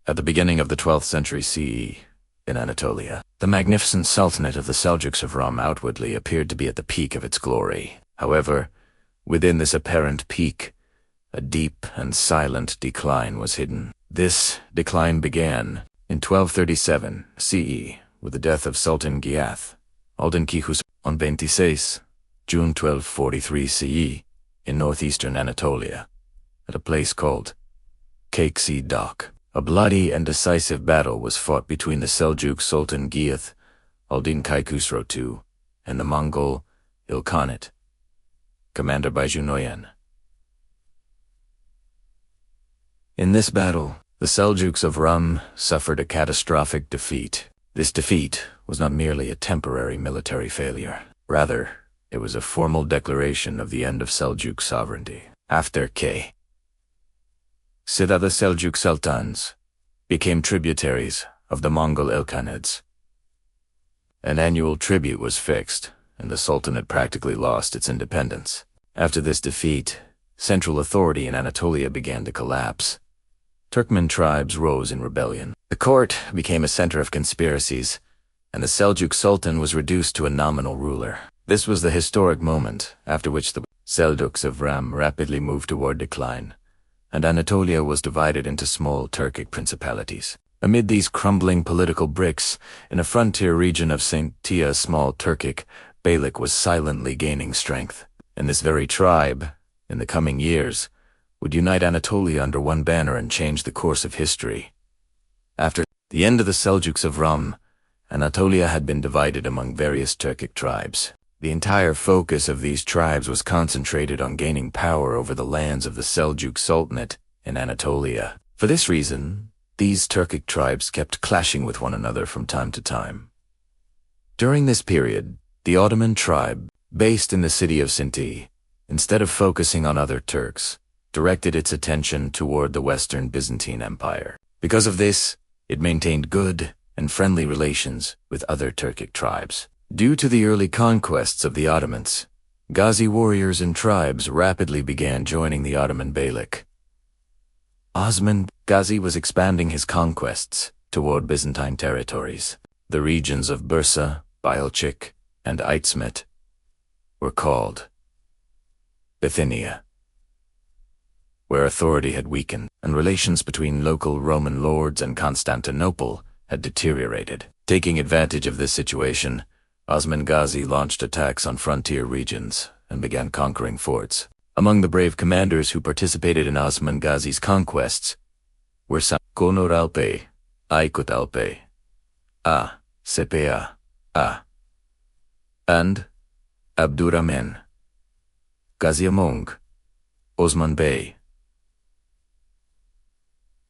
At the beginning of the 12th century CE, in Anatolia, the magnificent Sultanate of the Seljuks of Rum outwardly appeared to be at the peak of its glory. However, within this apparent peak, a deep and silent decline was hidden. This decline began in 1237 CE with the death of Sultan Ghiyath Aldinkihus on 26 June 1243 CE in northeastern Anatolia, at a place called Caxi Dock. A bloody and decisive battle was fought between the Seljuk Sultan Ghiyath al-Din Khusro II and the Mongol Ilkhanate, commander by Junoyan. In this battle, the Seljuks of Rum suffered a catastrophic defeat. This defeat was not merely a temporary military failure. Rather, it was a formal declaration of the end of Seljuk sovereignty. After Sida, the Seljuk Sultans became tributaries of the Mongol Ilkhanates. An annual tribute was fixed, and the Sultanate practically lost its independence. After this defeat, central authority in Anatolia began to collapse. Turkmen tribes rose in rebellion. The court became a center of conspiracies, and the Seljuk Sultan was reduced to a nominal ruler. This was the historic moment after which the Seljuks of Rum rapidly moved toward decline, and Anatolia was divided into small Turkic principalities. Amid these crumbling political bricks, in a frontier region of St. Tia, a small Turkic beylik was silently gaining strength. And this very tribe, in the coming years, would unite Anatolia under one banner and change the course of history. After the end of the Seljuks of Rum, Anatolia had been divided among various Turkic tribes. The entire focus of these tribes was concentrated on gaining power over the lands of the Seljuk Sultanate in Anatolia. For this reason, these Turkic tribes kept clashing with one another from time to time. During this period, the Ottoman tribe, based in the city of Sinti, instead of focusing on other Turks, directed its attention toward the Western Byzantine Empire. Because of this, it maintained good and friendly relations with other Turkic tribes. Due to the early conquests of the Ottomans, Ghazi warriors and tribes rapidly began joining the Ottoman beylik. Osman Ghazi was expanding his conquests toward Byzantine territories. The regions of Bursa, beylik, and Izmit were called Bithynia, where authority had weakened and relations between local Roman lords and Constantinople had deteriorated. Taking advantage of this situation, Osman Ghazi launched attacks on frontier regions and began conquering forts. Among the brave commanders who participated in Osman Ghazi's conquests were Konor Alpe, Aykut Alpe, Sepea, and Abdurrahman Ghazi among Osman Bey.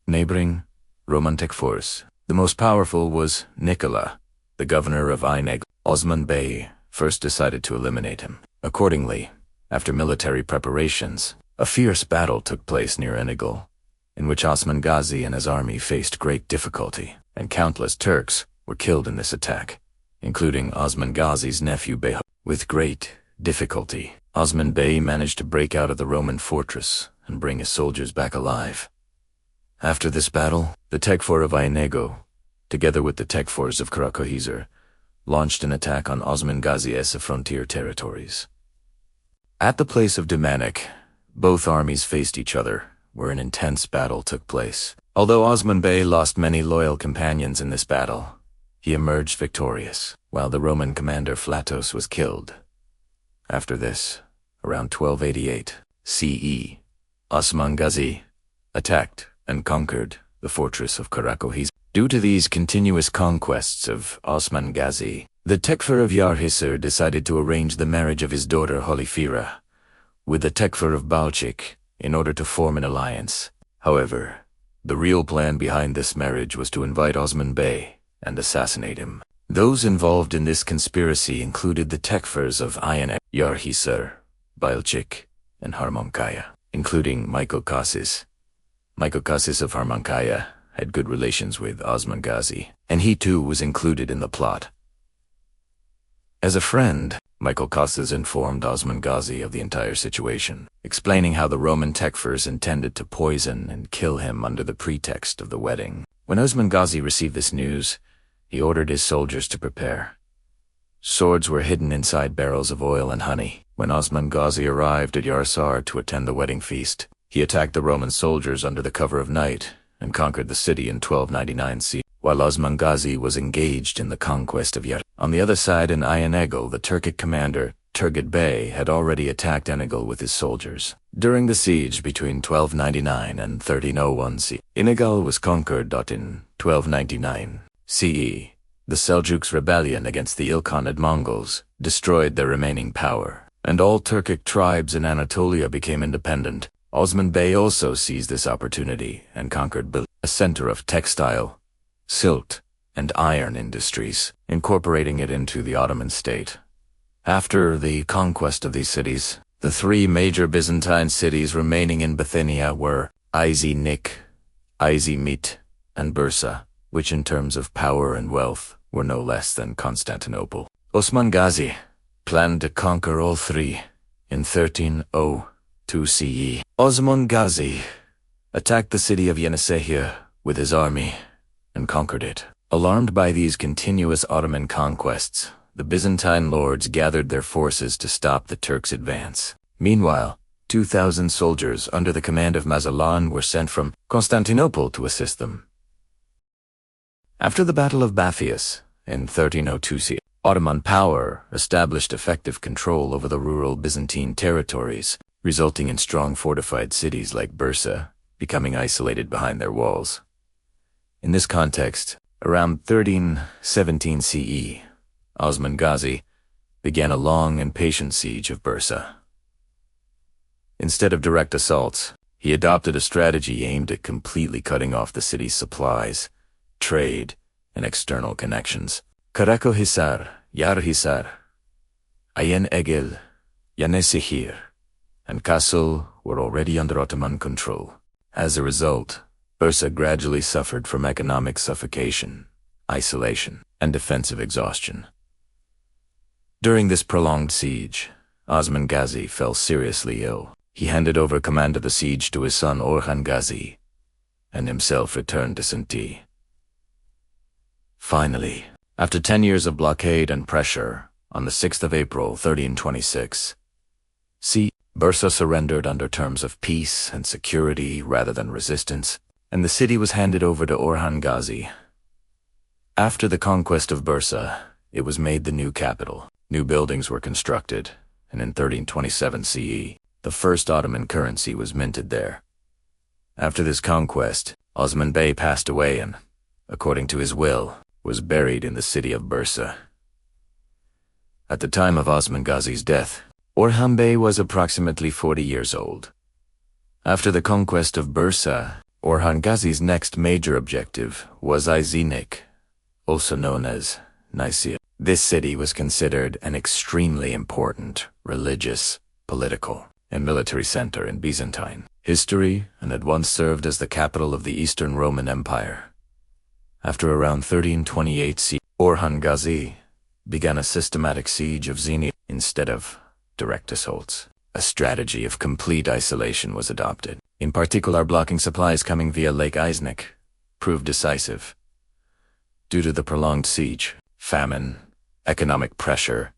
Neighboring Roman force, the most powerful was Nicola, the governor of Aineg. Osman Bey first decided to eliminate him. Accordingly, after military preparations, a fierce battle took place near Enegel, in which Osman Ghazi and his army faced great difficulty, and countless Turks were killed in this attack, including Osman Ghazi's nephew Bey. With great difficulty, Osman Bey managed to break out of the Roman fortress and bring his soldiers back alive. After this battle, the Tekfur of Ainego, together with the Tekfurs of Karakohizer, launched an attack on Osman Ghazi's frontier territories. At the place of Damanik, both armies faced each other, where an intense battle took place. Although Osman Bey lost many loyal companions in this battle, he emerged victorious, while the Roman commander Flatos was killed. After this, around 1288 CE, Osman Ghazi attacked and conquered the fortress of Karakohiz. Due to these continuous conquests of Osman Ghazi, the Tekfur of Yarhisar decided to arrange the marriage of his daughter Holifira with the Tekfur of Balchik in order to form an alliance. However, the real plan behind this marriage was to invite Osman Bey and assassinate him. Those involved in this conspiracy included the Tekfurs of Ayan, Yarhisar, Balchik, and Harmankaya, including Michael Cassis. Michael Cassis of Harmankaya had good relations with Osman Ghazi, and he too was included in the plot. As a friend, Michael Cassis informed Osman Ghazi of the entire situation, explaining how the Roman Tekfurs intended to poison and kill him under the pretext of the wedding. When Osman Ghazi received this news, he ordered his soldiers to prepare. Swords were hidden inside barrels of oil and honey. When Osman Ghazi arrived at Yarsar to attend the wedding feast, he attacked the Roman soldiers under the cover of night and conquered the city in 1299 CE, while Osman Ghazi was engaged in the conquest of Yarsar. On the other side in Ayan Egil, the Turkic commander Turgut Bey had already attacked Enegil with his soldiers. During the siege between 1299 and 1301 CE, Enegil was conquered. In 1299 CE, the Seljuks' rebellion against the Ilkhanid Mongols destroyed their remaining power, and all Turkic tribes in Anatolia became independent. Osman Bey also seized this opportunity and conquered beylik, a center of textile, silk, and iron industries, incorporating it into the Ottoman state. After the conquest of these cities, the three major Byzantine cities remaining in Bithynia were Iznik, Izmit, and Bursa, which in terms of power and wealth were no less than Constantinople. Osman Ghazi planned to conquer all three in 1302 CE. Osman Ghazi attacked the city of Yeniseyir with his army and conquered it. Alarmed by these continuous Ottoman conquests, the Byzantine lords gathered their forces to stop the Turks' advance. Meanwhile, 2,000 soldiers under the command of Mazalan were sent from Constantinople to assist them. After the Battle of Baphius in 1302 CE, Ottoman power established effective control over the rural Byzantine territories, resulting in strong fortified cities like Bursa becoming isolated behind their walls. In this context, around 1317 CE, Osman Ghazi began a long and patient siege of Bursa. Instead of direct assaults, he adopted a strategy aimed at completely cutting off the city's supplies, trade, and external connections. Karako Hisar, Yar Hisar, Ayen Egil, Yeniseyir, and Kassel were already under Ottoman control. As a result, Bursa gradually suffered from economic suffocation, isolation, and defensive exhaustion. During this prolonged siege, Osman Ghazi fell seriously ill. He handed over command of the siege to his son Orhan Ghazi, and himself returned to Sinti. Finally, after 10 years of blockade and pressure, on the 6th of April 1326, Bursa surrendered under terms of peace and security rather than resistance, and the city was handed over to Orhan Ghazi. After the conquest of Bursa, it was made the new capital. New buildings were constructed, and in 1327 CE, the first Ottoman currency was minted there. After this conquest, Osman Bey passed away and, according to his will, was buried in the city of Bursa. At the time of Osman Ghazi's death, Orhan Bey was approximately 40 years old. After the conquest of Bursa, Orhan Ghazi's next major objective was Iznik, also known as Nicaea. This city was considered an extremely important religious, political, and military center in Byzantine history and had once served as the capital of the Eastern Roman Empire. After around 1328 CE, Orhan Ghazi began a systematic siege of Iznik instead of direct assaults. A strategy of complete isolation was adopted. In particular, blocking supplies coming via Lake Iznik proved decisive. Due to the prolonged siege, famine, economic pressure,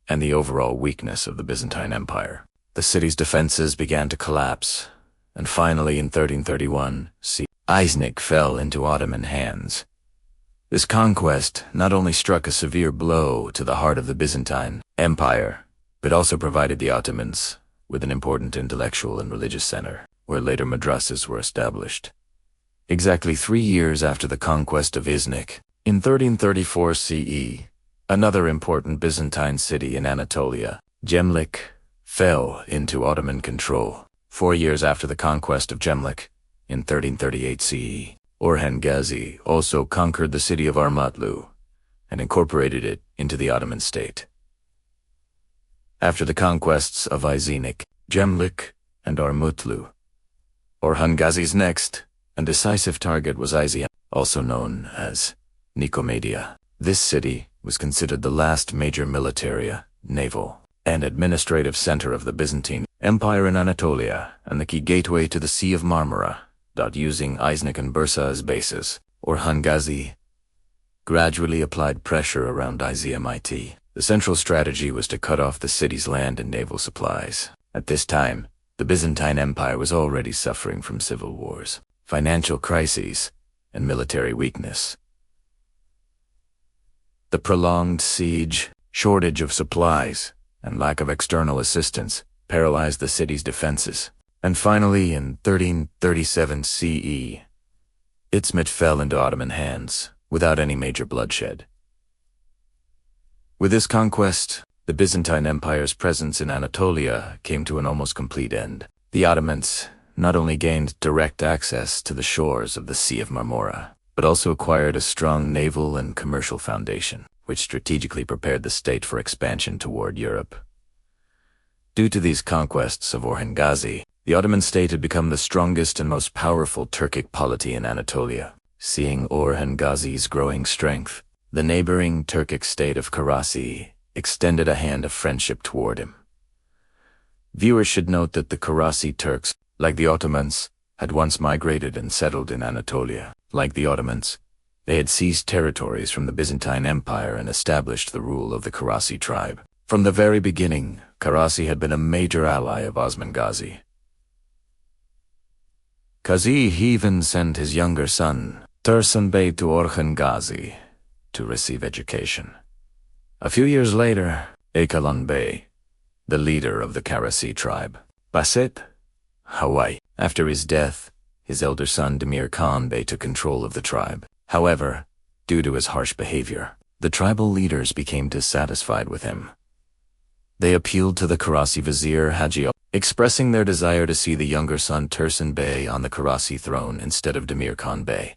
and the overall weakness of the Byzantine Empire, the city's defenses began to collapse, and finally in 1331, Iznik fell into Ottoman hands. This conquest not only struck a severe blow to the heart of the Byzantine Empire, but also provided the Ottomans with an important intellectual and religious center, where later madrasas were established. Exactly 3 years after the conquest of Iznik, in 1334 CE, another important Byzantine city in Anatolia, Gemlik, fell into Ottoman control. 4 years after the conquest of Gemlik, in 1338 CE, Orhan Ghazi also conquered the city of Armatlu and incorporated it into the Ottoman state. After the conquests of Iznik, Gemlik, and Armutlu, Orhan Ghazi's next and decisive target was Izian, also known as Nicomedia. This city was considered the last major military, naval, and administrative center of the Byzantine Empire in Anatolia and the key gateway to the Sea of Marmara. Using Iznik and Bursa as bases, Orhan Ghazi, gradually applied pressure around Izmit. The central strategy was to cut off the city's land and naval supplies. At this time, the Byzantine Empire was already suffering from civil wars, financial crises, and military weakness. The prolonged siege, shortage of supplies, and lack of external assistance paralyzed the city's defenses. And finally, in 1337 CE, Izmit fell into Ottoman hands without any major bloodshed. With this conquest, the Byzantine Empire's presence in Anatolia came to an almost complete end. The Ottomans not only gained direct access to the shores of the Sea of Marmara, but also acquired a strong naval and commercial foundation, which strategically prepared the state for expansion toward Europe. Due to these conquests of Orhan Ghazi, the Ottoman state had become the strongest and most powerful Turkic polity in Anatolia. Seeing Orhan Ghazi's growing strength, the neighboring Turkic state of Karasi extended a hand of friendship toward him. Viewers should note that the Karasi Turks, like the Ottomans, had once migrated and settled in Anatolia. Like the Ottomans, they had seized territories from the Byzantine Empire and established the rule of the Karasi tribe. From the very beginning, Karasi had been a major ally of Osman Ghazi. Ghazi even sent his younger son, Tursun Bey, to Orhan Ghazi to receive education. A few years later, Ekalan Bey, the leader of the Karasi tribe, Basit, Hawaii. After his death, his elder son Demir Khan Bey took control of the tribe. However, due to his harsh behavior, the tribal leaders became dissatisfied with him. They appealed to the Karasi vizier Haji, expressing their desire to see the younger son Tursun Bey on the Karasi throne instead of Demir Khan Bey.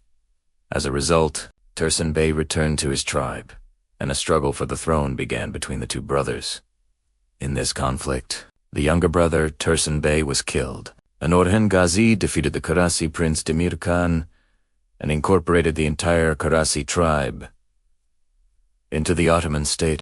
As a result, Tursun Bey returned to his tribe, and a struggle for the throne began between the two brothers. In this conflict, the younger brother Tursun Bey was killed, and Orhan Ghazi defeated the Karasi prince Demir Khan and incorporated the entire Karasi tribe into the Ottoman state.